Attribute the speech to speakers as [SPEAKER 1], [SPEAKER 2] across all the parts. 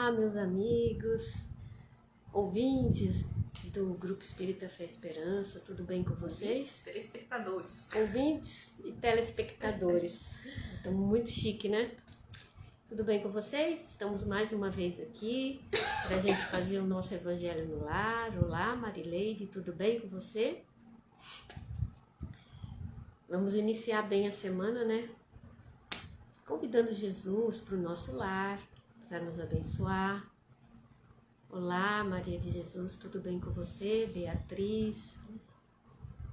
[SPEAKER 1] Olá, meus amigos, ouvintes do Grupo Espírita Fé e Esperança, tudo bem com vocês?
[SPEAKER 2] Telespectadores.
[SPEAKER 1] Ouvintes e telespectadores. Estamos muito chique, né? Tudo bem com vocês? Estamos mais uma vez aqui para a gente fazer o nosso Evangelho no Lar. Olá, Marileide, tudo bem com você? Vamos iniciar bem a semana, né? Convidando Jesus para o nosso lar, para nos abençoar. Olá, Maria de Jesus, tudo bem com você? Beatriz,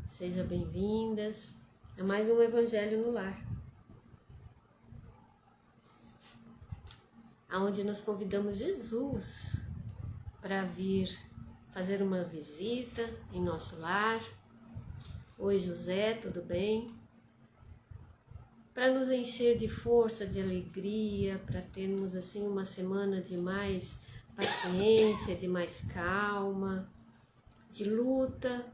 [SPEAKER 1] sejam bem-vindas a mais um Evangelho no Lar, onde nós convidamos Jesus para vir fazer uma visita em nosso lar. Oi, José, tudo bem? Para nos encher de força, de alegria, para termos assim uma semana de mais paciência, de mais calma, de luta,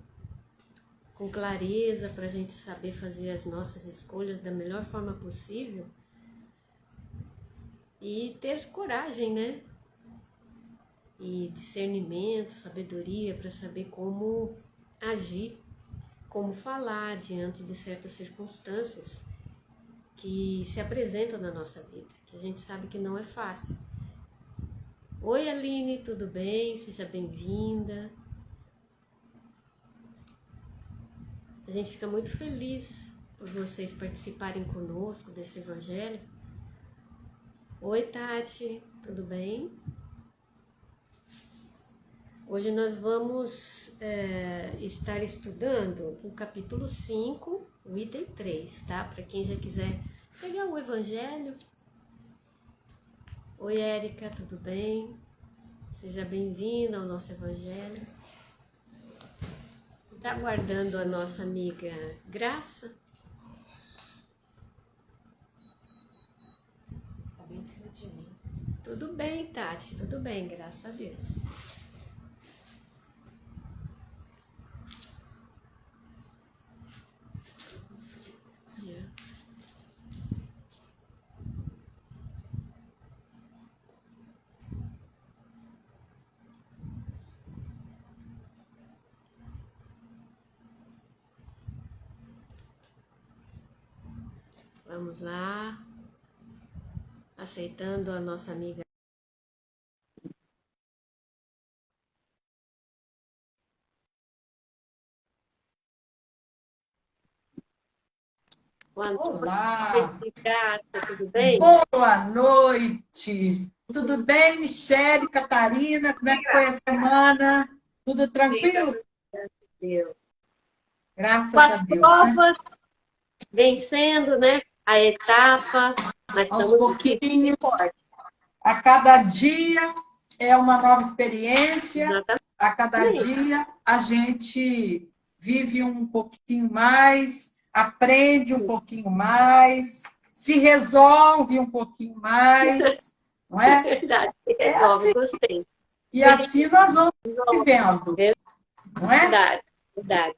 [SPEAKER 1] com clareza, para a gente saber fazer as nossas escolhas da melhor forma possível e ter coragem, né? E discernimento, sabedoria para saber como agir, como falar diante de certas circunstâncias que se apresentam na nossa vida, que a gente sabe que não é fácil. Oi, Aline, tudo bem? Seja bem-vinda. A gente fica muito feliz por vocês participarem conosco desse Evangelho. Oi, Tati, tudo bem? Hoje nós vamos estar estudando o capítulo 5, o item 3, tá? Para quem já quiser pegar o Evangelho. Oi, Érica, tudo bem? Seja bem-vinda ao nosso Evangelho. Está aguardando a nossa amiga Graça?
[SPEAKER 2] Tá bem em cima de mim.
[SPEAKER 1] Tudo bem, Tati, tudo bem, graças a Deus. Vamos lá, aceitando a nossa amiga.
[SPEAKER 3] Olá,
[SPEAKER 1] Tudo bem?
[SPEAKER 3] boa noite. Tudo bem, Michele, Catarina? Como é que foi a semana? Tudo tranquilo?
[SPEAKER 1] Graças a Deus.
[SPEAKER 3] Graças
[SPEAKER 1] Com
[SPEAKER 3] a
[SPEAKER 1] as
[SPEAKER 3] Deus, né?
[SPEAKER 1] provas, vencendo, né? A etapa, mas
[SPEAKER 3] Aos
[SPEAKER 1] estamos
[SPEAKER 3] pouquinhos,
[SPEAKER 1] fortes.
[SPEAKER 3] a cada dia é uma nova experiência.
[SPEAKER 1] Exatamente.
[SPEAKER 3] A cada dia a gente vive um pouquinho mais, aprende um pouquinho mais, se resolve um pouquinho mais, não
[SPEAKER 1] É
[SPEAKER 3] é?
[SPEAKER 1] verdade,
[SPEAKER 3] É
[SPEAKER 1] resolve,
[SPEAKER 3] assim.
[SPEAKER 1] gostei.
[SPEAKER 3] E assim nós vamos vivendo, não é?
[SPEAKER 1] Verdade, verdade.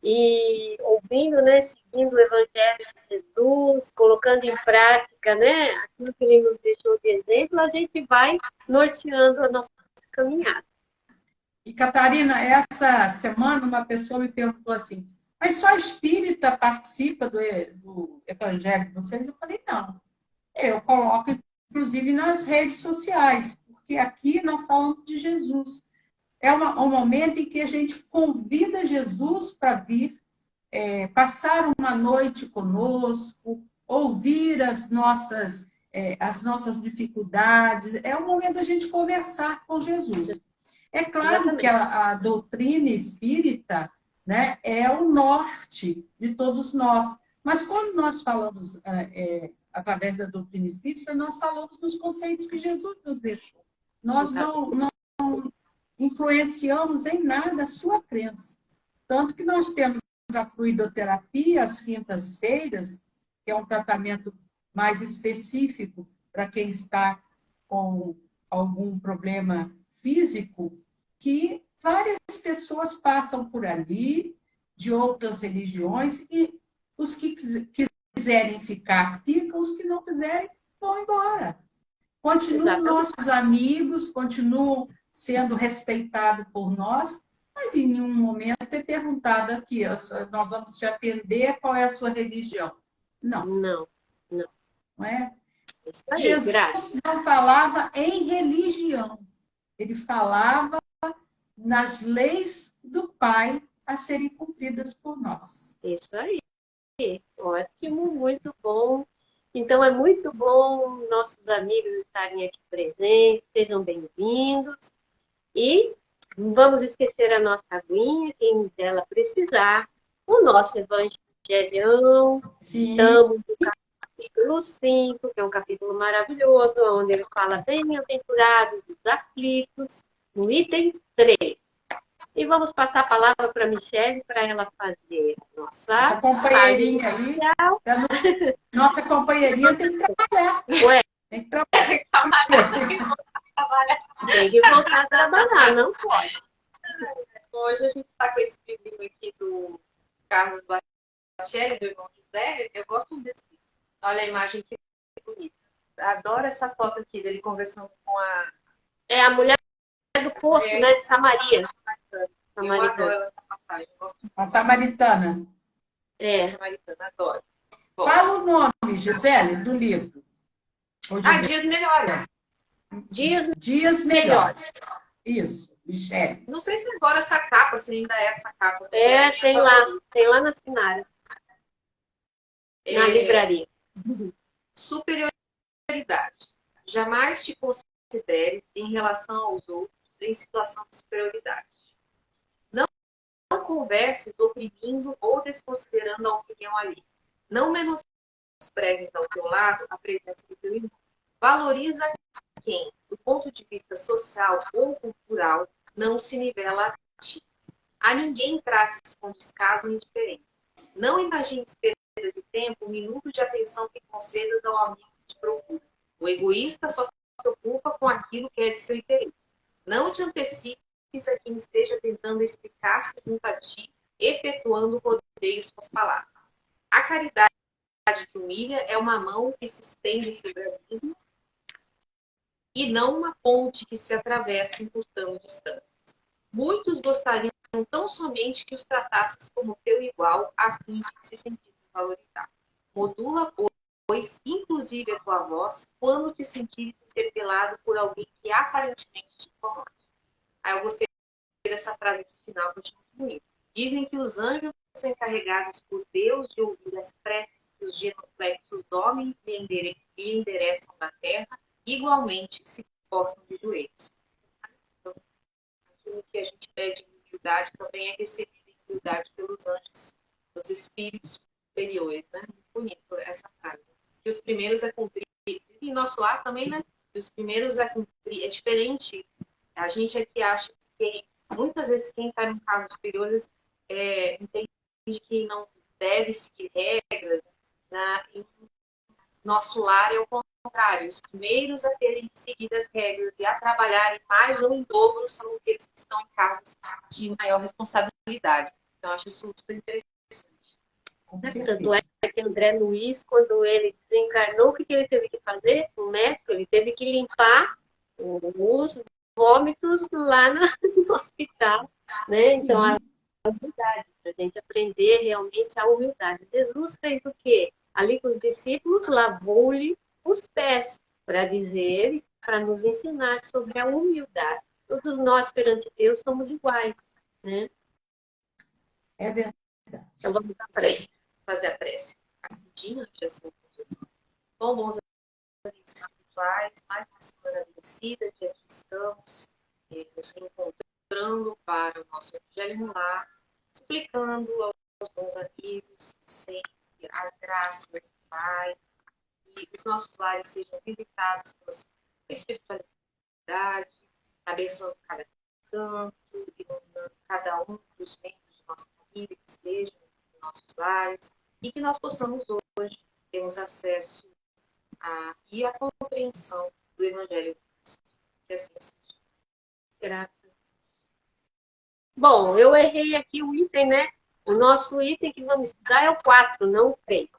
[SPEAKER 1] E ouvindo, né, seguindo o Evangelho de Jesus, colocando em prática, né, aquilo que ele nos deixou de exemplo, a gente vai norteando a nossa caminhada.
[SPEAKER 3] E, Catarina, essa semana uma pessoa me perguntou assim, mas só espírita participa do Evangelho de vocês? Eu falei, não. Eu coloco, inclusive, nas redes sociais, porque aqui nós falamos de Jesus. É um momento em que a gente convida Jesus para vir passar uma noite conosco, ouvir as nossas dificuldades. É o momento da gente conversar com Jesus. É claro que a doutrina espírita, né, é o norte de todos nós. Mas quando nós falamos através da doutrina espírita, nós falamos dos conceitos que Jesus nos deixou. Nós não influenciamos em nada a sua crença. Tanto que nós temos a fluidoterapia às quintas-feiras, que é um tratamento mais específico para quem está com algum problema físico, que várias pessoas passam por ali, de outras religiões, e os que quiserem ficar, ficam, os que não quiserem, vão embora. continuam
[SPEAKER 1] Exatamente.
[SPEAKER 3] nossos amigos, continuam sendo respeitados por nós, mas em nenhum momento é perguntado aqui, nós vamos te atender, qual é a sua religião? Não,
[SPEAKER 1] Não, não.
[SPEAKER 3] não é?
[SPEAKER 1] Isso aí,
[SPEAKER 3] Jesus
[SPEAKER 1] Graça.
[SPEAKER 3] não falava em religião, ele falava nas leis do Pai a serem cumpridas por nós.
[SPEAKER 1] Isso aí. Ótimo, muito bom. Então, é muito bom nossos amigos estarem aqui presentes. Sejam bem-vindos. E não vamos esquecer a nossa aguinha, quem dela precisar. O nosso evangelhão.
[SPEAKER 3] Sim.
[SPEAKER 1] Estamos no capítulo 5, que é um capítulo maravilhoso, onde ele fala bem-aventurados os aflitos, no item 3. E vamos passar a palavra para a Michelle, para ela fazer
[SPEAKER 3] Essa companheirinha aí, nossa companheirinha tem que trabalhar.
[SPEAKER 1] Ué,
[SPEAKER 3] Tem que trabalhar.
[SPEAKER 1] tem que voltar a trabalhar, não pode.
[SPEAKER 2] Hoje a gente está com esse livrinho aqui do Carlos Batelli, do irmão José. Eu gosto desse livro. Olha a imagem que bonita. Adoro essa foto aqui dele conversando com a...
[SPEAKER 1] É a mulher do poço, né, de Samaria.
[SPEAKER 2] Eu adoro essa passagem. Eu gosto muito
[SPEAKER 3] A samaritana.
[SPEAKER 1] É.
[SPEAKER 2] da Samaritana, adoro. Bom.
[SPEAKER 3] Fala o nome, Gisele, do livro.
[SPEAKER 2] Dias Melhores.
[SPEAKER 1] Dias
[SPEAKER 3] Melhores. Isso, Michele.
[SPEAKER 2] Não sei se agora essa capa, se ainda é essa capa.
[SPEAKER 1] tem lá na Sinara, na livraria.
[SPEAKER 2] Superioridade. Jamais te consideres em relação aos outros em situação de superioridade. Não converses oprimindo ou desconsiderando a opinião alheia. Não menosprezes ao teu lado a presença do teu irmão. Valoriza quem, do ponto de vista social ou cultural, não se nivela a ti. A ninguém trates com descaso nem indiferença. Não imagines perda de tempo, um minuto de atenção que concedas ao amigo que te procura. O egoísta só se ocupa com aquilo que é de seu interesse. Não te antecipes a quem esteja tentando explicar-se junto a ti, efetuando rodeios com as palavras. A caridade que humilha é uma mão que se estende sobre o abismo e não uma ponte que se atravessa encurtando distâncias. Muitos gostariam tão somente que os tratasses como teu igual, a fim de que se sentissem valorizados. Modula, pois, inclusive a tua voz, quando te sentires interpelado por alguém que aparentemente te incomoda. Aí eu gostei dessa frase aqui final, que eu achei muito bonita. Dizem que os anjos são encarregados por Deus de ouvir as preces que os genuflexos homens lhe endereçam da terra, igualmente se postam de joelhos. Então, aquilo que a gente pede em humildade também é recebido em humildade pelos anjos, pelos espíritos superiores, né? Muito bonito essa frase. Que os primeiros a cumprir, em nosso lar também, né? Que os primeiros a cumprir, é diferente. A gente aqui acha que muitas vezes quem está no cargo superior entende que não deve seguir regras, né? Em nosso lar é o contrário. Os primeiros a terem seguido as regras e a trabalharem mais ou em dobro são aqueles que estão em cargos de maior responsabilidade. Então, acho isso super interessante.
[SPEAKER 1] Tanto é que André Luiz, quando ele desencarnou, o que ele teve que fazer? O médico, ele teve que limpar os vômitos lá no hospital, né? Então, a humildade, para a gente aprender realmente a humildade. Jesus fez o quê? Ali com os discípulos, lavou-lhe os pés, para dizer, para nos ensinar sobre a humildade. Todos nós, perante Deus, somos iguais, né?
[SPEAKER 3] É verdade.
[SPEAKER 1] Então, vamos à prece.
[SPEAKER 2] Fazer a prece. Rapidinho, Jesus. Bom, bons amigos espirituais, mais uma semana vencida, que aqui estamos nos encontrando para o nosso Evangelho no Lar, explicando aos bons amigos sempre as graças do Pai, e os nossos lares sejam visitados pela espiritualidade, abençoando cada canto, iluminando cada um dos membros de nossa família que estejam nos nossos lares, e que nós possamos hoje termos acesso e a compreensão do Evangelho de Cristo. Que assim seja.
[SPEAKER 1] Graças a Deus. Bom, eu errei aqui o item, né? O nosso item que vamos estudar é o 4, não o 3.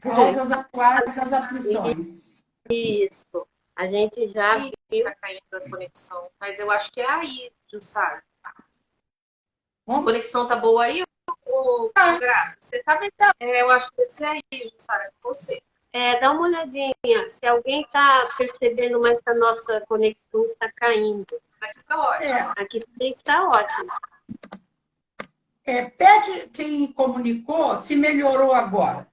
[SPEAKER 3] Causas aquáticas, aflições.
[SPEAKER 1] Isso. A gente já
[SPEAKER 2] Ih,
[SPEAKER 1] viu.
[SPEAKER 2] tá caindo a conexão. Mas eu acho que é aí, Jussara. A
[SPEAKER 3] Bom,
[SPEAKER 2] conexão tá boa aí, ô, Graça? Você tá vendo? Eu acho que deve ser aí, Jussara, com você.
[SPEAKER 1] Dá uma olhadinha se alguém está percebendo, mas que a nossa conexão está caindo.
[SPEAKER 2] Aqui tá ótimo.
[SPEAKER 1] Aqui também está ótimo.
[SPEAKER 3] pede quem comunicou se melhorou agora.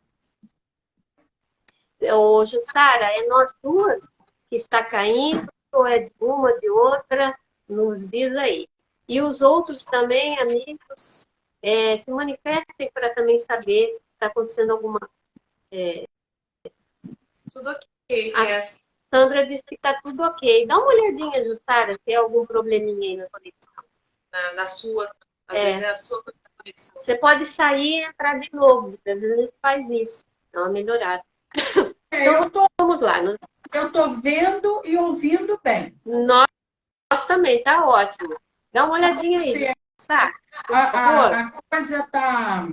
[SPEAKER 1] Ô, Jussara, é nós duas que está caindo, ou é de uma, de outra? Nos diz aí. E os outros também, amigos, se manifestem para também saber se está acontecendo alguma.
[SPEAKER 2] Tudo ok.
[SPEAKER 1] A Sandra disse que está tudo ok. Dá uma olhadinha, Jussara, se tem algum probleminha aí na conexão.
[SPEAKER 2] Na sua. Às vezes é a sua conexão.
[SPEAKER 1] Você pode sair e entrar de novo. Às vezes a gente faz isso. Dá uma melhorada. Vamos lá.
[SPEAKER 3] Eu estou vendo e ouvindo bem.
[SPEAKER 1] Nós também, tá ótimo. Dá uma olhadinha aí, sabe?
[SPEAKER 3] A coisa está...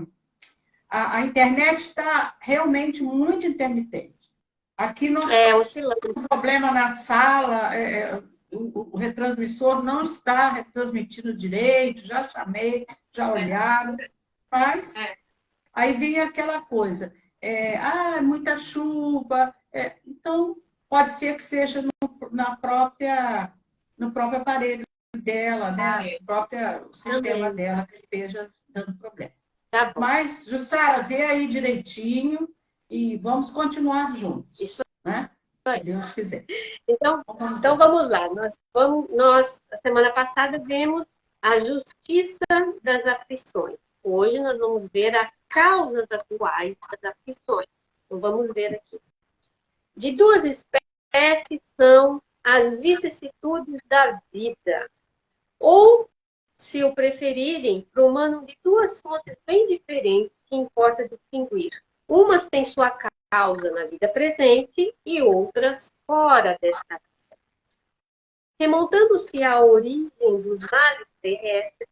[SPEAKER 3] A internet está realmente muito intermitente. Aqui nós
[SPEAKER 1] oscilando.
[SPEAKER 3] temos um problema na sala, o retransmissor não está retransmitindo direito, já chamei, já olharam, mas aí vem aquela coisa, muita chuva, então pode ser que seja no próprio aparelho dela, né? No próprio sistema dela que esteja dando problema.
[SPEAKER 1] Tá bom.
[SPEAKER 3] Mas, Jussara, vê aí direitinho e vamos continuar juntos.
[SPEAKER 1] Isso,
[SPEAKER 3] né? Se Deus quiser.
[SPEAKER 1] Então vamos lá. Nós, a semana passada, vimos a justiça das aflições. Hoje nós vamos ver as causas atuais das aflições. Então vamos ver aqui. De duas espécies são as vicissitudes da vida. Ou, se o preferirem, promanam de duas fontes bem diferentes que importa distinguir. Umas têm sua causa na vida presente e outras fora desta vida. Remontando-se à origem dos males terrestres,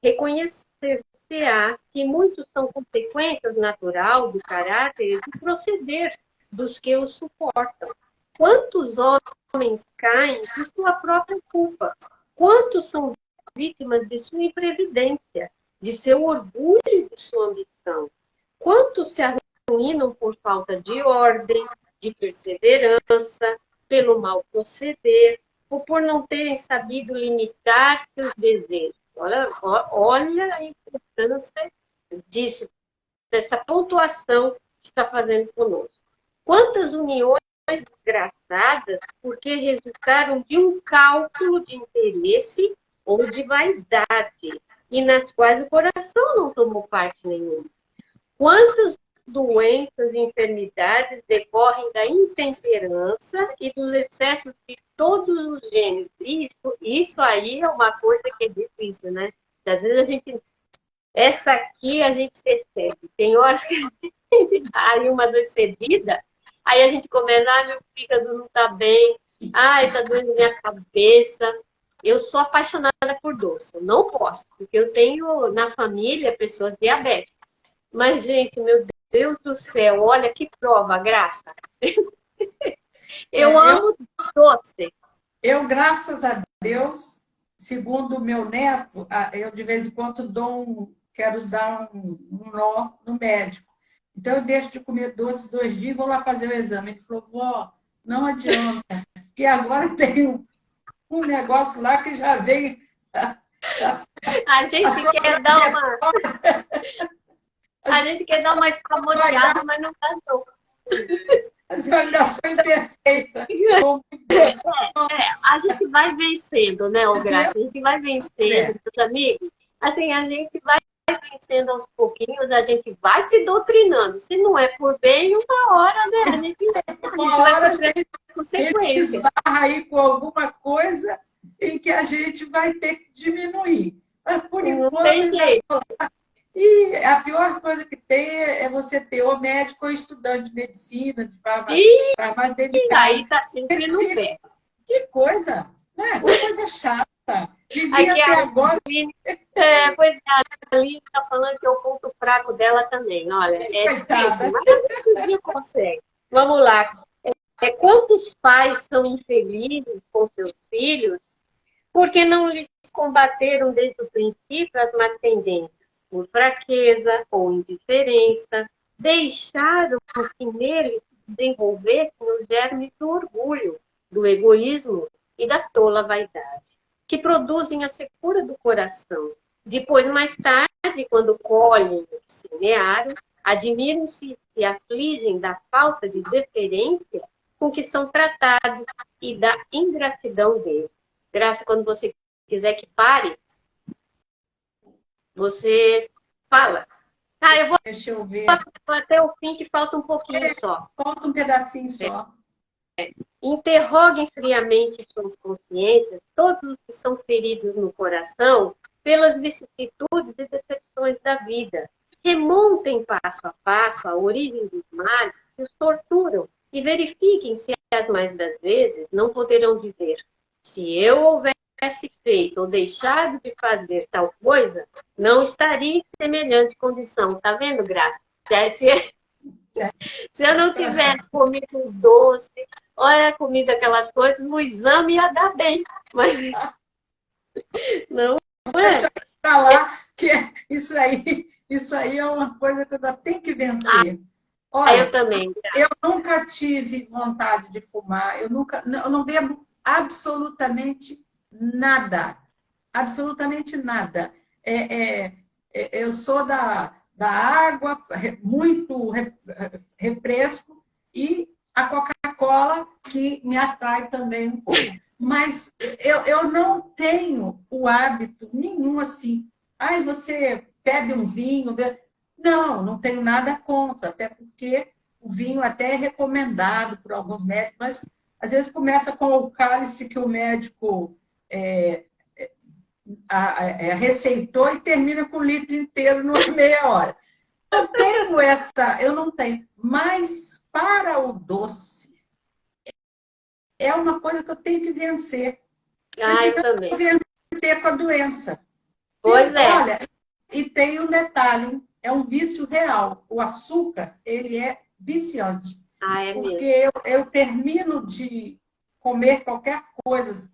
[SPEAKER 1] reconhecer-se-á que muitos são consequências natural do caráter e do proceder dos que os suportam. Quantos homens caem por sua própria culpa? Quantos são vítimas de sua imprevidência, de seu orgulho e de sua ambição? Quantos se arruinam por falta de ordem, de perseverança, pelo mal proceder, ou por não terem sabido limitar seus desejos? Olha a importância disso, dessa pontuação que está fazendo conosco. Quantas uniões desgraçadas porque resultaram de um cálculo de interesse ou de vaidade, e nas quais o coração não tomou parte nenhuma. Quantas doenças e enfermidades decorrem da intemperança e dos excessos de todos os gêneros. Isso aí é uma coisa que é difícil, né? Às vezes essa aqui a gente se excede. Tem horas que a gente dá aí uma excedida, aí a gente começa, meu fígado não tá bem, tá doendo minha cabeça. Eu sou apaixonada por doce, eu não posso, porque eu tenho na família pessoas diabéticas. Mas, gente, meu Deus do céu, olha que prova, Graça. Eu amo doce.
[SPEAKER 3] Eu, graças a Deus, segundo o meu neto, eu de vez em quando quero dar um nó no médico. Então, eu deixo de comer doce 2 dias e vou lá fazer o exame. Ele falou, vó, não adianta. E agora tem um negócio lá que já veio...
[SPEAKER 1] A gente quer dar uma... A gente quer dar uma escamoteada, mas não dá não.
[SPEAKER 3] Avaliação imperfeita.
[SPEAKER 1] A gente vai vencendo, né, Graça? A gente vai vencendo, meus amigos. Assim, a gente vai vencendo aos pouquinhos, a gente vai se doutrinando. Se não é por bem, uma hora, né? A gente vai sofrer consequências.
[SPEAKER 3] A gente esbarra aí com alguma coisa em que a gente vai ter que diminuir. Mas, por enquanto,
[SPEAKER 1] tem jeito.
[SPEAKER 3] E a pior coisa que tem é você ter ou médico ou estudante de medicina, de farmácia dedicada.
[SPEAKER 1] Aí está sempre no pé.
[SPEAKER 3] Que coisa, né? Que coisa chata. Vivia até agora.
[SPEAKER 1] Pois é, a Aline está falando que é o ponto fraco dela também. Olha,
[SPEAKER 3] Coitada.
[SPEAKER 1] difícil, mas a gente consegue. Vamos lá.
[SPEAKER 4] quantos pais são infelizes com seus filhos porque não lhes combateram desde o princípio as más tendências, por fraqueza ou indiferença, deixaram que neles se desenvolvessem os germes do orgulho, do egoísmo e da tola vaidade, que produzem a secura do coração. Depois, mais tarde, quando colhem o que semearam, admiram-se e se afligem da falta de deferência com que são tratados e da ingratidão deles. Graça, quando você quiser que pare, você fala. Ah, eu vou
[SPEAKER 3] Deixa eu ver.
[SPEAKER 4] até o fim, que falta um pouquinho só.
[SPEAKER 3] Falta um pedacinho só.
[SPEAKER 4] Interroguem friamente suas consciências, todos os que são feridos no coração pelas vicissitudes e decepções da vida. Remontem passo a passo a origem dos males que os torturam e verifiquem se as mais das vezes não poderão dizer: se eu houvesse feito ou deixado de fazer tal coisa, não estaria em semelhante condição. Tá vendo, Graça? Se eu não tivesse comido os doces, olha, comido aquelas coisas, no exame ia dar bem. Mas não é.
[SPEAKER 3] Deixa eu falar que isso aí é uma coisa que eu ainda tenho que vencer. Olha,
[SPEAKER 4] eu também.
[SPEAKER 3] Eu nunca tive vontade de fumar, eu não bebo absolutamente nada. Absolutamente nada. Eu sou da água, muito refresco, e a Coca-Cola, que me atrai também um pouco. Mas eu não tenho o hábito nenhum assim. Ai, você bebe um vinho? Não tenho nada contra, até porque o vinho até é recomendado por alguns médicos, mas às vezes começa com o cálice que o médico receitou e termina com o litro inteiro numa meia hora. Eu não tenho. Mas para o doce, é uma coisa que eu tenho que vencer.
[SPEAKER 4] Eu também.
[SPEAKER 3] Vencer com a doença.
[SPEAKER 4] Pois é.
[SPEAKER 3] Olha, e tem um detalhe, é um vício real. O açúcar, ele é viciante.
[SPEAKER 4] É
[SPEAKER 3] porque eu termino de comer qualquer coisa,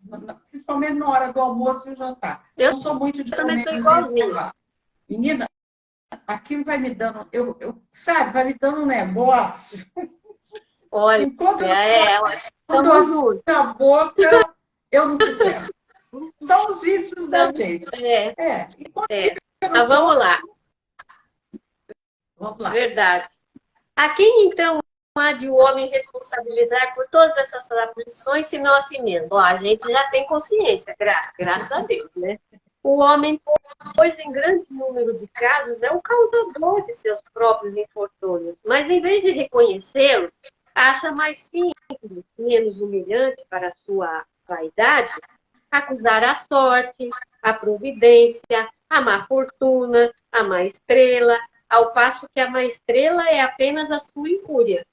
[SPEAKER 3] principalmente na hora do almoço e jantar. Eu não sou muito de
[SPEAKER 4] também
[SPEAKER 3] comer
[SPEAKER 4] sou igualzinho.
[SPEAKER 3] Menina, aquilo vai me dando, sabe, vai me dando um negócio.
[SPEAKER 4] Olha,
[SPEAKER 3] enquanto
[SPEAKER 4] eu
[SPEAKER 3] doce na boca, eu não sossego. São os vícios da gente.
[SPEAKER 4] Mas vamos lá.
[SPEAKER 3] Vamos lá.
[SPEAKER 4] Verdade. A quem, então, há de o homem responsabilizar por todas essas aflições, se não a si mesmo? A gente já tem consciência, graças a Deus, né? O homem, pois, em grande número de casos, é o causador de seus próprios infortúnios, mas, em vez de reconhecê-los, acha mais simples, menos humilhante para a sua vaidade, acusar a sorte, a providência, a má fortuna, a má estrela, ao passo que a má estrela é apenas a sua incúria.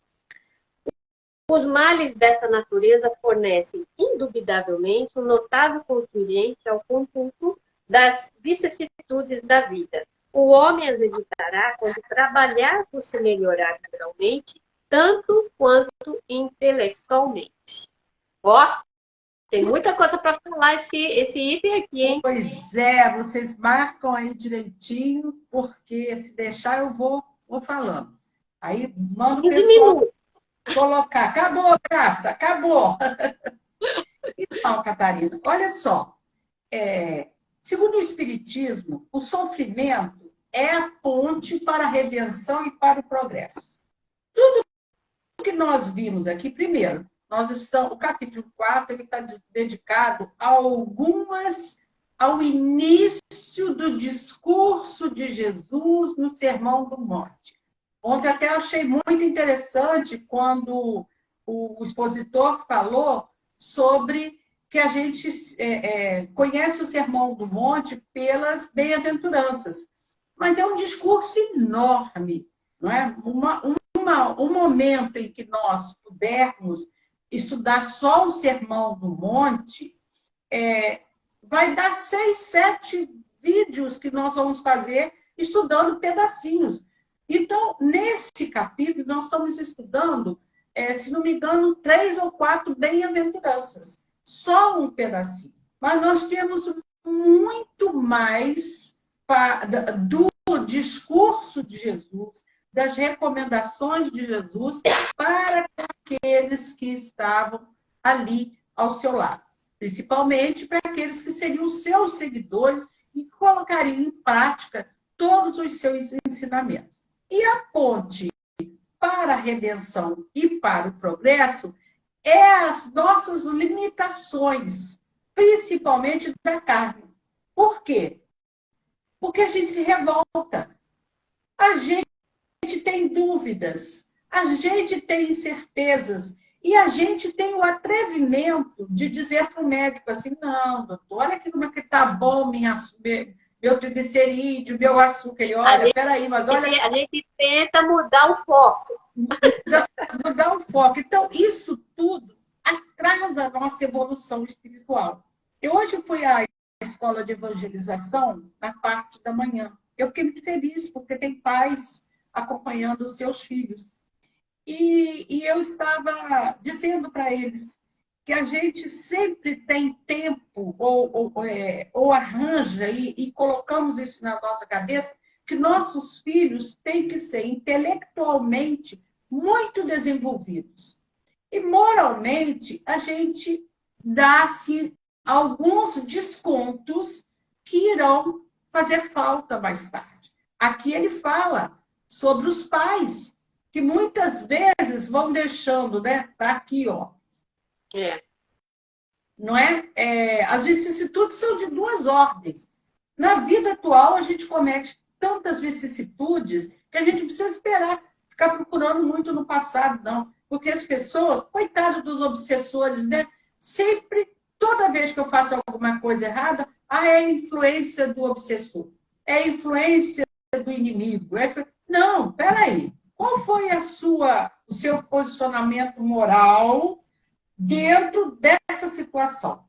[SPEAKER 4] Os males dessa natureza fornecem, indubitavelmente, um notável contingente ao conjunto das vicissitudes da vida. O homem as evitará quando trabalhar por se melhorar moralmente, tanto quanto intelectualmente. Tem muita coisa para falar esse item aqui, hein?
[SPEAKER 3] Pois é, vocês marcam aí direitinho, porque se deixar eu vou falando. Aí manda o pessoal colocar. Acabou, Graça, acabou. Então, Catarina, olha só. Segundo o Espiritismo, o sofrimento é a ponte para a redenção e para o progresso. Tudo que nós vimos aqui, primeiro, o capítulo 4 ele está dedicado ao início do discurso de Jesus no Sermão do Monte. Ontem até eu achei muito interessante quando o expositor falou sobre que a gente conhece o Sermão do Monte pelas bem-aventuranças. Mas é um discurso enorme, não é? Um momento em que nós pudermos estudar só o Sermão do Monte, vai dar 6, 7 vídeos que nós vamos fazer estudando pedacinhos. Então, nesse capítulo, nós estamos estudando se não me engano, 3 ou 4 bem-aventuranças. Só um pedacinho. Mas nós temos muito mais do discurso de Jesus, das recomendações de Jesus para aqueles que estavam ali ao seu lado. Principalmente para aqueles que seriam seus seguidores e colocariam em prática todos os seus ensinamentos. E a ponte para a redenção e para o progresso é as nossas limitações, principalmente da carne. Por quê? Porque a gente se revolta, a gente tem dúvidas, a gente tem incertezas e a gente tem o atrevimento de dizer para o médico assim, não, doutor, olha aqui como é que está bom meu triglicerídeo, meu açúcar. Ele, olha, peraí, mas olha...
[SPEAKER 4] A gente tenta mudar o foco.
[SPEAKER 3] Mudar o foco. Então, isso tudo atrasa a nossa evolução espiritual. Eu hoje fui à escola de evangelização na parte da manhã. Eu fiquei muito feliz, porque tem pais acompanhando os seus filhos. E eu estava dizendo para eles que a gente sempre tem tempo, ou arranja, e colocamos isso na nossa cabeça, que nossos filhos têm que ser intelectualmente muito desenvolvidos. E moralmente, a gente dá-se alguns descontos que irão fazer falta mais tarde. Aqui ele fala sobre os pais, que muitas vezes vão deixando, né? Tá aqui, ó. Não é? As vicissitudes são de duas ordens. Na vida atual, a gente comete tantas vicissitudes que a gente precisa esperar, ficar procurando muito no passado, não. Porque as pessoas, coitado dos obsessores, né? Sempre, toda vez que eu faço alguma coisa errada, é a influência do obsessor, é a influência do inimigo. Não, peraí. Qual foi o seu posicionamento moral dentro dessa situação?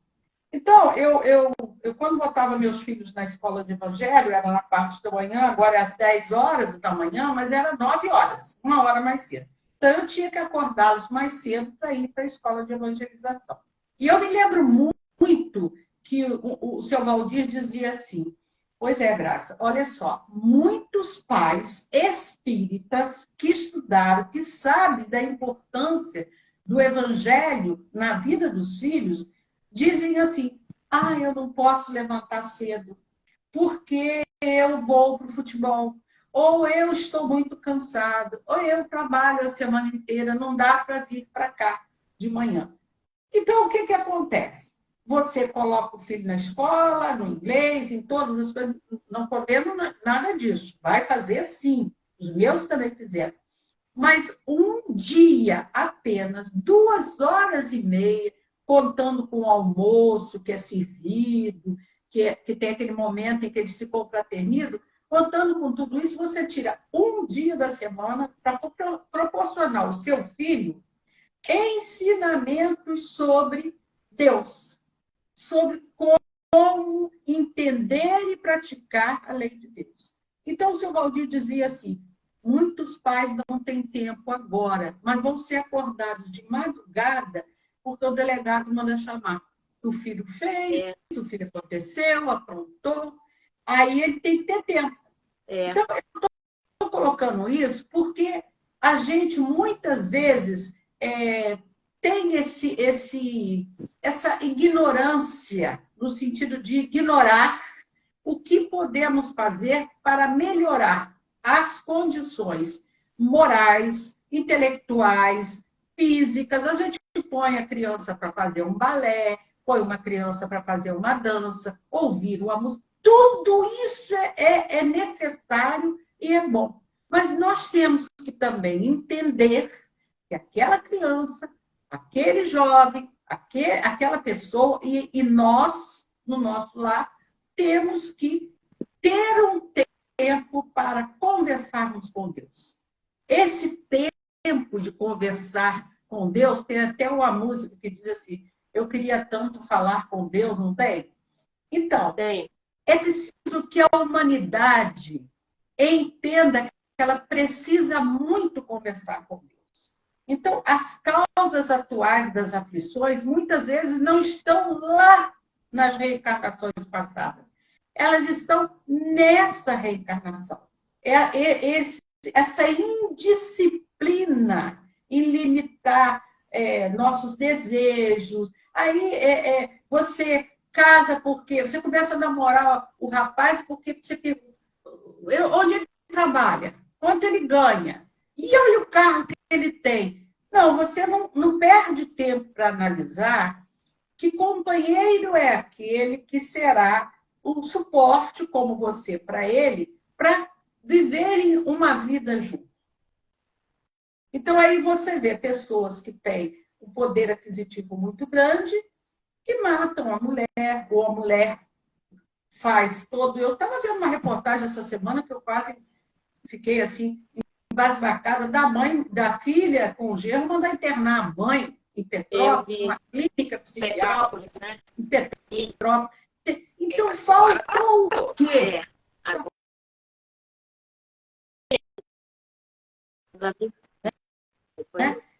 [SPEAKER 3] Então, eu quando botava meus filhos na escola de evangelho, era na parte da manhã, agora é às 10 horas da manhã, mas era 9 horas, 1 hora mais cedo. Então, eu tinha que acordá-los mais cedo para ir para a escola de evangelização. E eu me lembro muito que o seu Valdir dizia assim, pois é, Graça, olha só, muitos pais espíritas que estudaram, que sabem da importância do evangelho na vida dos filhos, dizem assim, eu não posso levantar cedo, porque eu vou para o futebol, ou eu estou muito cansado, ou eu trabalho a semana inteira, não dá para vir para cá de manhã. Então, o que acontece? Você coloca o filho na escola, no inglês, em todas as coisas, não podendo nada disso. Vai fazer sim. Os meus também fizeram. Mas um dia apenas, 2 horas e meia, contando com o almoço que é servido, que tem aquele momento em que eles se confraternizam, contando com tudo isso, você tira um dia da semana para proporcionar ao seu filho ensinamentos sobre Deus, sobre como entender e praticar a lei de Deus. Então, o seu Valdir dizia assim, muitos pais não têm tempo agora, mas vão ser acordados de madrugada porque o delegado manda chamar. O filho fez, o filho aconteceu, aprontou, aí ele tem que ter tempo. Então, eu estou colocando isso porque a gente, muitas vezes, tem essa ignorância, no sentido de ignorar o que podemos fazer para melhorar as condições morais, intelectuais, físicas. A gente põe a criança para fazer um balé, põe uma criança para fazer uma dança, ouvir uma música. Tudo isso é necessário e é bom. Mas nós temos que também entender que aquela criança, aquele jovem, aquela pessoa, e nós, no nosso lar, temos que ter um tempo para conversarmos com Deus. Esse tempo de conversar com Deus, tem até uma música que diz assim, eu queria tanto falar com Deus, não tem? Então, é preciso que a humanidade entenda que ela precisa muito conversar com Deus. Então, as causas atuais das aflições, muitas vezes, não estão lá nas reencarnações passadas. Elas estão nessa reencarnação. Essa indisciplina em limitar nossos desejos. Aí você casa porque você começa a namorar o rapaz porque você pergunta onde ele trabalha, quanto ele ganha, e olha o carro que ele tem. Não, você não perde tempo para analisar que companheiro é aquele que será um suporte como você para ele, para viverem uma vida junto. Então, aí você vê pessoas que têm um poder aquisitivo muito grande, que matam a mulher, ou a mulher faz todo... Eu estava vendo uma reportagem essa semana que eu quase fiquei assim, embasbacada, da mãe, da filha com o genro, mandar internar a mãe em Petrópolis, uma clínica psiquiátrica, né? Em Petrópolis. Então, faltou o quê?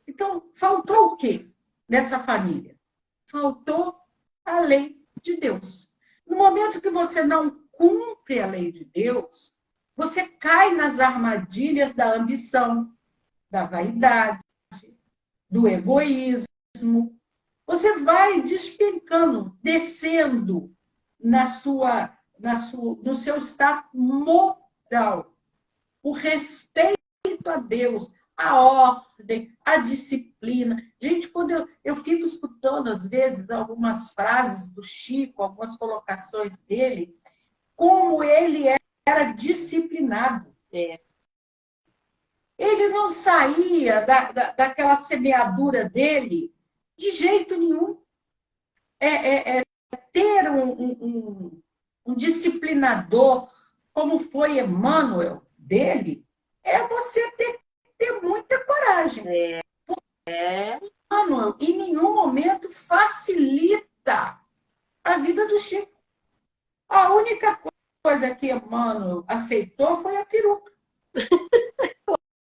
[SPEAKER 3] Então, faltou o quê nessa família? Faltou a lei de Deus. No momento que você não cumpre a lei de Deus, você cai nas armadilhas da ambição, da vaidade, do egoísmo. Você vai despencando, descendo no seu estado moral. O respeito a Deus, a ordem, a disciplina. Gente, quando eu fico escutando, às vezes, algumas frases do Chico, algumas colocações dele, como ele era disciplinado. Ele não saía daquela semeadura dele de jeito nenhum. Ter um disciplinador, como foi Emmanuel dele, é você ter muita coragem. Emmanuel, em nenhum momento, facilita a vida do Chico. A única coisa que Emmanuel aceitou foi a peruca.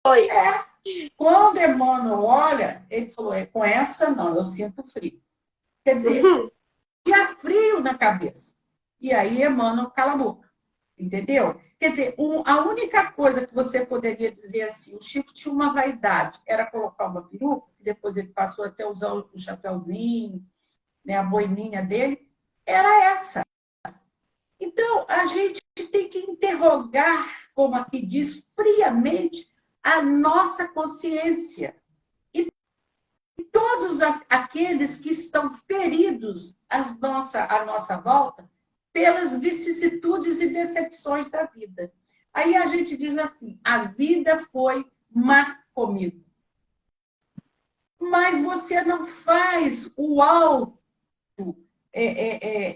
[SPEAKER 4] Foi.
[SPEAKER 3] Quando Emmanuel olha, ele falou, com essa não, eu sinto frio. Quer dizer, tinha frio na cabeça. E aí Emmanuel cala a boca. Entendeu? Quer dizer, a única coisa que você poderia dizer assim, o Chico tinha uma vaidade, era colocar uma peruca, que depois ele passou até a usar o chapéuzinho, né, a boininha dele, era essa. Então, a gente tem que interrogar, como aqui diz, friamente, a nossa consciência. E todos aqueles que estão feridos à nossa volta pelas vicissitudes e decepções da vida. Aí a gente diz assim, a vida foi má comigo. Mas você não faz o auto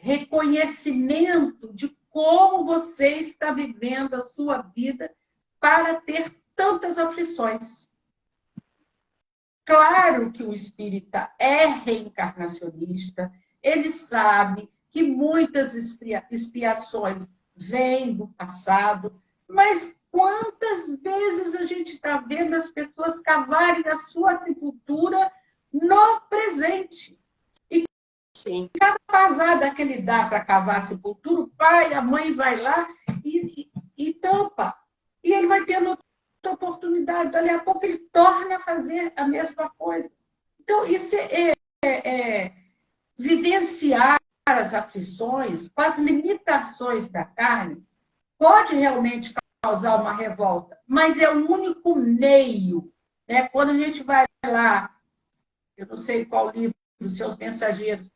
[SPEAKER 3] reconhecimento de como você está vivendo a sua vida para ter tantas aflições. Claro que o espírita é reencarnacionista, ele sabe que muitas expiações vêm do passado, mas quantas vezes a gente está vendo as pessoas cavarem a sua sepultura no presente? E cada pasada que ele dá para cavar a sepultura, o pai, a mãe vai lá e tampa. E ele vai tendo outra oportunidade. Dali a pouco ele torna a fazer a mesma coisa. Então, isso vivenciar as aflições, com as limitações da carne, pode realmente causar uma revolta, mas é o único meio. Né? Quando a gente vai lá, eu não sei qual livro, Seus Mensageiros,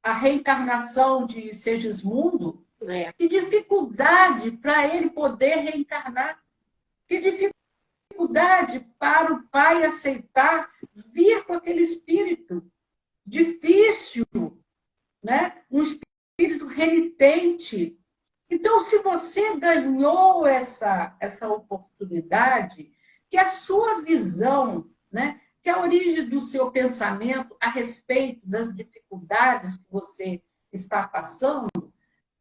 [SPEAKER 3] a reencarnação de Segismundo, que dificuldade para ele poder reencarnar, que dificuldade para o pai aceitar vir com aquele espírito difícil, né? Um espírito renitente. Então, se você ganhou essa oportunidade, que a sua visão, né? Que a origem do seu pensamento a respeito das dificuldades que você está passando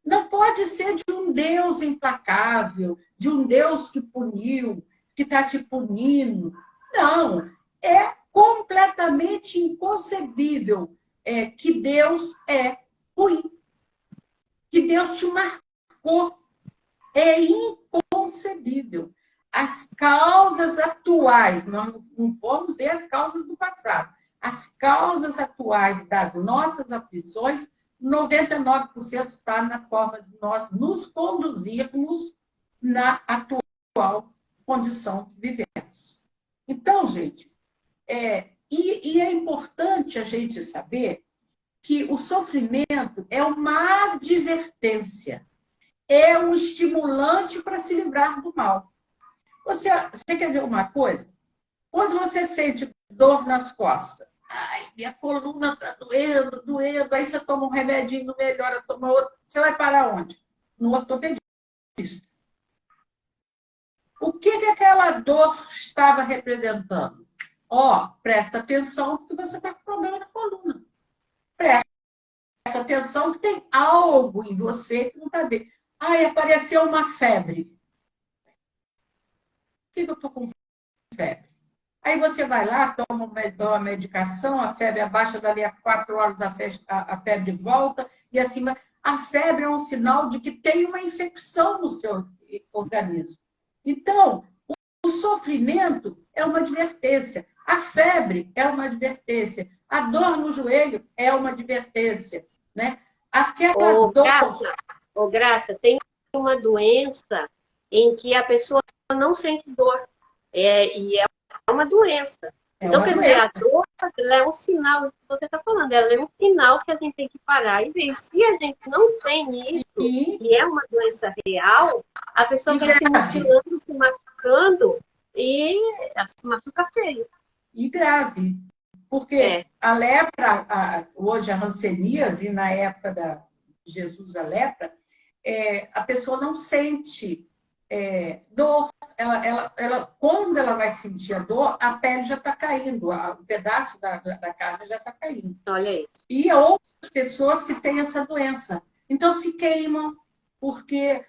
[SPEAKER 3] não pode ser de um Deus implacável, de um Deus que puniu, que está te punindo. Não, é completamente inconcebível que Deus é ruim, que Deus te marcou. É inconcebível. As causas atuais, nós não vamos ver as causas do passado, as causas atuais das nossas aflições, 99% está na forma de nós nos conduzirmos na atual condição que vivemos. Então, gente, e é importante a gente saber que o sofrimento é uma advertência, é um estimulante para se livrar do mal. Você quer ver uma coisa? Quando você sente dor nas costas, ai, minha coluna está doendo, doendo, aí você toma um remedinho, não melhora, toma outro, você vai parar onde? No ortopedista. O que aquela dor estava representando? Presta atenção que você está com problema na coluna. Presta atenção que tem algo em você que não está bem. Ai, apareceu uma febre. Por que eu estou com febre? Aí você vai lá, toma uma medicação, a febre abaixa, dali a 4 horas a febre volta, e assim, a febre é um sinal de que tem uma infecção no seu organismo. Então, o sofrimento é uma advertência, a febre é uma advertência, a dor no joelho é uma advertência, né? Aquela dor...
[SPEAKER 4] Graça, tem uma doença em que a pessoa não sente dor, e é uma doença. Então, quer dizer, a dor ela é um sinal, que você está falando, ela é um sinal que a gente tem que parar e ver. Se a gente não tem isso, e é uma doença real, a pessoa vai se mutilando, se machucando, e se machuca feio.
[SPEAKER 3] E grave. Porque a lepra, hoje a hanseníase, na época de Jesus a lepra, a pessoa não sente dor. Quando ela vai sentir a dor, a pele já está caindo, o pedaço da carne já está caindo.
[SPEAKER 4] Olha isso.
[SPEAKER 3] E há outras pessoas que têm essa doença. Então se queimam, porque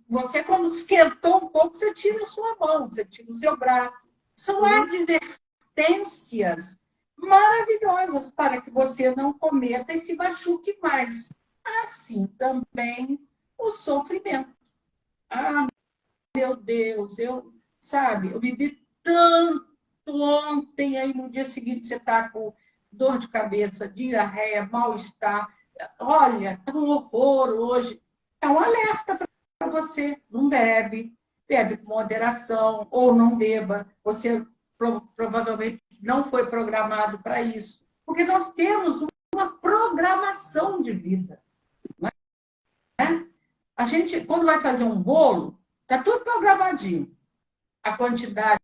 [SPEAKER 3] você, quando esquentou um pouco, você tira a sua mão, você tira o seu braço. São advertências maravilhosas para que você não cometa e se machuque mais. Assim também o sofrimento. Meu Deus, eu bebi tanto ontem, aí no dia seguinte você está com dor de cabeça, diarreia, mal-estar. Olha, é um horror hoje. É um alerta para você. Não bebe com moderação, ou não beba. Você provavelmente não foi programado para isso. Porque nós temos uma programação de vida. Não é? A gente, quando vai fazer um bolo, está tudo programadinho. A quantidade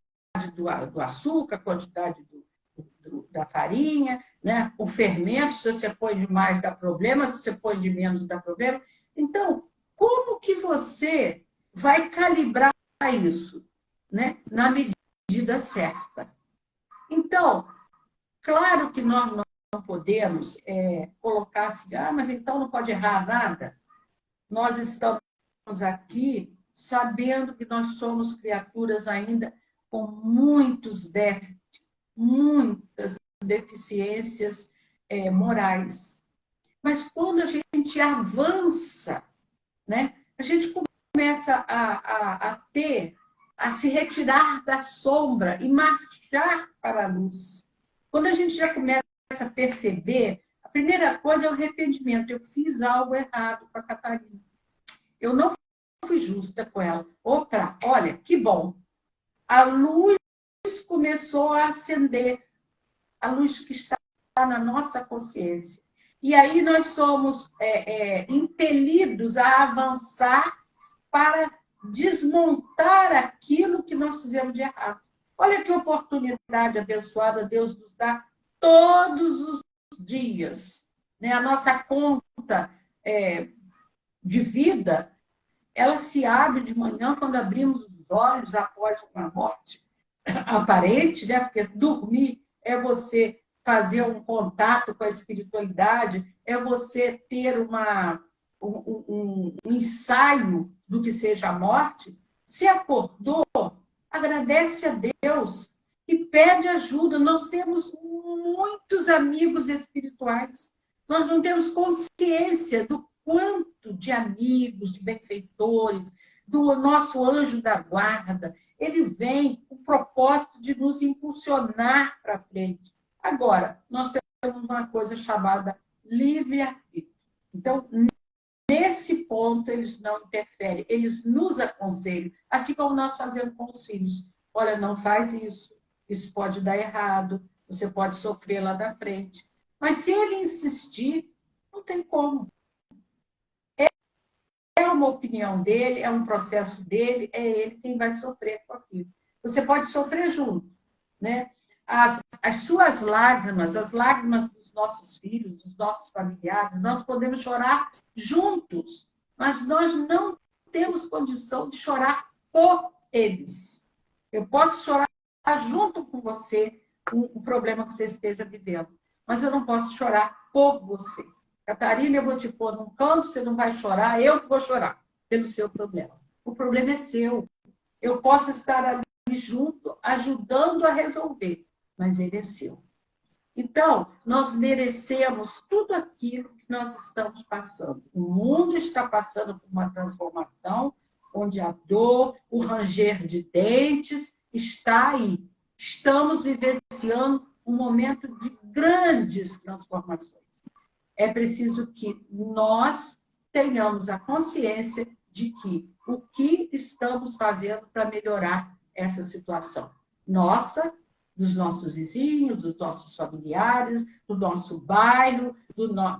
[SPEAKER 3] do açúcar, a quantidade da farinha, né? O fermento, se você põe demais dá problema, se você põe de menos dá problema. Então, como que você vai calibrar isso, né? Na medida certa? Então, claro que nós não podemos colocar assim, mas então não pode errar nada. Nós estamos aqui sabendo que nós somos criaturas ainda com muitos déficits, muitas deficiências morais. Mas quando a gente avança, né, a gente começa a se retirar da sombra e marchar para a luz. Quando a gente já começa a perceber, a primeira coisa é o arrependimento. Eu fiz algo errado com a Catarina. Eu não fui justa com ela. Olha, que bom. A luz começou a acender, a luz que está na nossa consciência. E aí nós somos impelidos a avançar para desmontar aquilo que nós fizemos de errado. Olha que oportunidade abençoada Deus nos dá todos os dias. Né? A nossa conta de vida, ela se abre de manhã quando abrimos os olhos após uma morte aparente, né? Porque dormir é você fazer um contato com a espiritualidade, é você ter um ensaio do que seja a morte. Se acordou, agradece a Deus. e pede ajuda. Nós temos muitos amigos espirituais. Nós não temos consciência do quanto de amigos, de benfeitores, do nosso anjo da guarda. Ele vem com o propósito de nos impulsionar para frente. Agora, nós temos uma coisa chamada livre-arbítrio. Então, nesse ponto, eles não interferem, eles nos aconselham, assim como nós fazemos com os filhos. Olha, não faz isso, isso pode dar errado, você pode sofrer lá da frente. Mas se ele insistir, não tem como. É uma opinião dele, é um processo dele, é ele quem vai sofrer com aquilo. Você pode sofrer junto, né? As suas lágrimas, as lágrimas dos nossos filhos, dos nossos familiares, nós podemos chorar juntos, mas nós não temos condição de chorar por eles. Eu posso chorar junto com você o problema que você esteja vivendo, mas eu não posso chorar por você. Catarina, eu vou te pôr num canto, você não vai chorar, eu que vou chorar pelo seu problema. O problema é seu. Eu posso estar ali junto, ajudando a resolver, mas ele é seu. Então, nós merecemos tudo aquilo que nós estamos passando. O mundo está passando por uma transformação, onde a dor, o ranger de dentes está aí. Estamos vivenciando um momento de grandes transformações. É preciso que nós tenhamos a consciência de que o que estamos fazendo para melhorar essa situação nossa, dos nossos vizinhos, dos nossos familiares, do nosso bairro,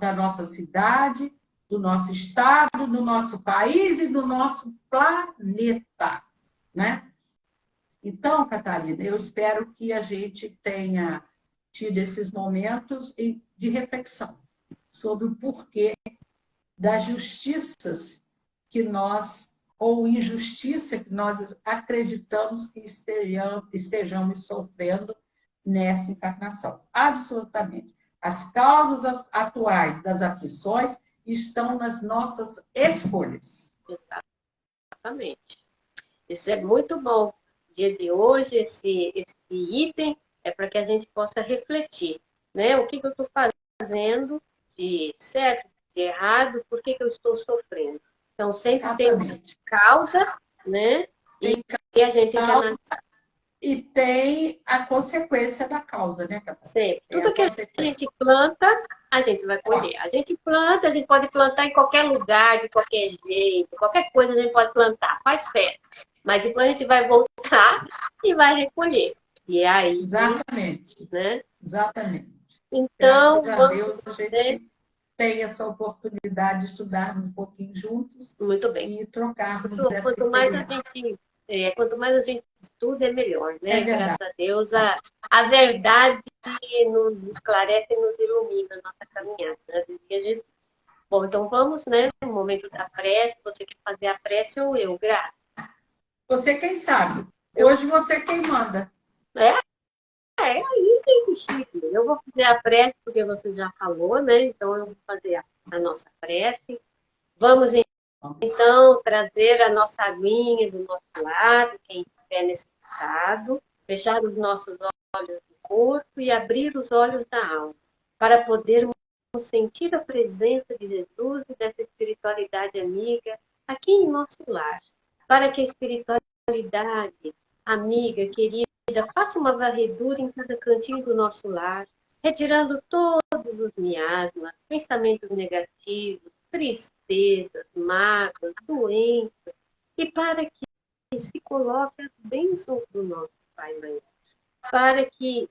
[SPEAKER 3] da nossa cidade, do nosso estado, do nosso país e do nosso planeta, né? Então, Catarina, eu espero que a gente tenha tido esses momentos de reflexão sobre o porquê das justiças que nós, ou injustiça que nós acreditamos que estejamos sofrendo nessa encarnação. Absolutamente. As causas atuais das aflições estão nas nossas escolhas.
[SPEAKER 4] Exatamente. Isso é muito bom. Dia de hoje, esse item é para que a gente possa refletir, né? O que eu estou fazendo de certo, de errado, por que eu estou sofrendo? Então, sempre
[SPEAKER 3] Exatamente.
[SPEAKER 4] tem causa, né? E a gente tem que analisar.
[SPEAKER 3] E tem a consequência da causa, né, Catarina?
[SPEAKER 4] Sempre. Tudo que a gente planta, a gente vai colher. A gente planta, a gente pode plantar em qualquer lugar, de qualquer jeito, qualquer coisa a gente pode plantar, faz festa. Mas depois a gente vai voltar e vai recolher. E é aí.
[SPEAKER 3] Exatamente.
[SPEAKER 4] Né?
[SPEAKER 3] Exatamente.
[SPEAKER 4] Então,
[SPEAKER 3] graças a Deus, a gente tem essa oportunidade de estudarmos um pouquinho juntos.
[SPEAKER 4] Muito bem.
[SPEAKER 3] E trocarmos essa
[SPEAKER 4] quanto mais a gente estuda, é melhor, né?
[SPEAKER 3] É
[SPEAKER 4] graças a Deus, a verdade nos esclarece e nos ilumina a nossa caminhada, né? Dizia Jesus. Bom, então vamos, né? No momento da prece, você quer fazer a prece ou eu, Graça?
[SPEAKER 3] Você quem sabe. Hoje você quem manda.
[SPEAKER 4] Aí tem que chique. Eu vou fazer a prece, porque você já falou, né? Então eu vou fazer a nossa prece. Vamos então trazer a nossa aguinha do nosso lado, quem estiver necessitado, fechar os nossos olhos do corpo e abrir os olhos da alma, para podermos sentir a presença de Jesus e dessa espiritualidade amiga aqui em nosso lar, para que a espiritualidade amiga, querida, faça uma varredura em cada cantinho do nosso lar, retirando todos os miasmas, pensamentos negativos, tristezas, mágoas, doenças, e para que se coloque as bênçãos do nosso Pai maior, para que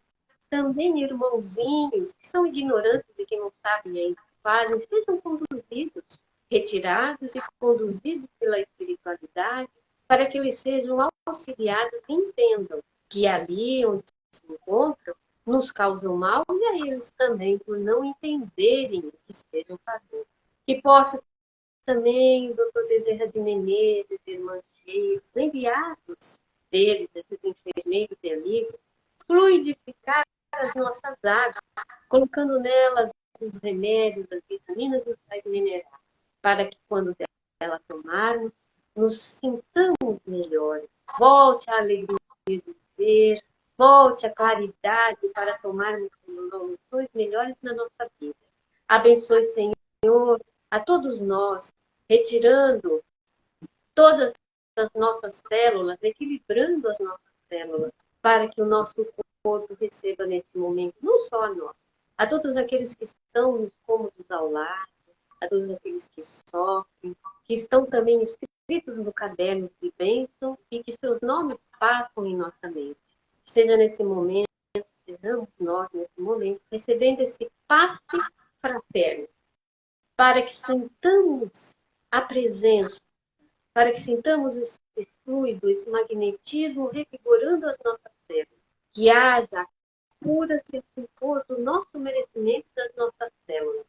[SPEAKER 4] também irmãozinhos que são ignorantes e que não sabem ainda o que fazem, sejam conduzidos, retirados e conduzidos pela espiritualidade, para que eles sejam auxiliados e entendam que ali onde se encontram nos causam mal e a eles também por não entenderem o que estejam fazendo. Que possa também o Dr. Bezerra de Menezes, irmãs Cheiros, enviados deles, esses enfermeiros e amigos, fluidificar as nossas águas, colocando nelas os remédios, as vitaminas e os sais minerais, para que quando dela tomarmos, nos sintamos melhores. Volte a alegria de viver, Volte a claridade para tomarmos soluções melhores na nossa vida. Abençoe, Senhor, a todos nós, retirando todas as nossas células, equilibrando as nossas células, para que o nosso corpo receba nesse momento, não só a nós, a todos aqueles que estão nos cômodos ao lado, a todos aqueles que sofrem, que estão também escritos no caderno de bênção e que seus nomes passam em nossa mente. Seja nesse momento, sejamos nós nesse momento, recebendo esse passe fraterno, para que sintamos a presença, para que sintamos esse fluido, esse magnetismo revigorando as nossas células, que haja a cura, se for do nosso merecimento das nossas células,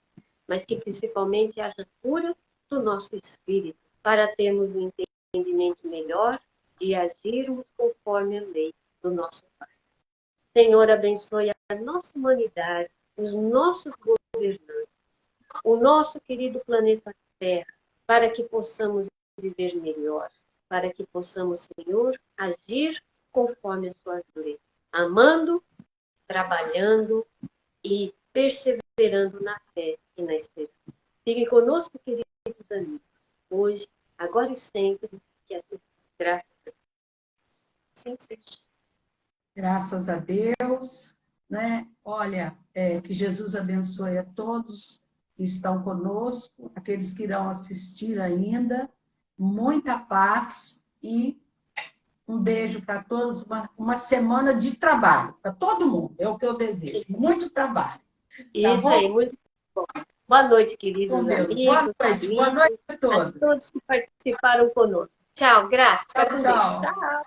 [SPEAKER 4] mas que principalmente haja cura do nosso espírito, para termos um entendimento melhor de agirmos conforme a lei do nosso Pai. Senhor, abençoe a nossa humanidade, os nossos governantes, o nosso querido planeta Terra, para que possamos viver melhor, para que possamos, Senhor, agir conforme as suas leis, amando, trabalhando e perseverando na fé e na esperança. Fique conosco, queridos amigos, hoje, agora e sempre, que assim, graças a Deus. Assim seja.
[SPEAKER 3] Graças a Deus, né? Olha, que Jesus abençoe a todos que estão conosco, aqueles que irão assistir ainda, muita paz e um beijo para todos, uma semana de trabalho, para todo mundo, é o que eu desejo, muito trabalho.
[SPEAKER 4] Isso
[SPEAKER 3] bom?
[SPEAKER 4] aí, muito bom. Boa noite, queridos
[SPEAKER 3] Com Deus.
[SPEAKER 4] amigos.
[SPEAKER 3] Boa noite a
[SPEAKER 4] a
[SPEAKER 3] todos.
[SPEAKER 4] todos que participaram conosco. Tchau, Graça.
[SPEAKER 3] Tchau, tchau.
[SPEAKER 4] Tchau.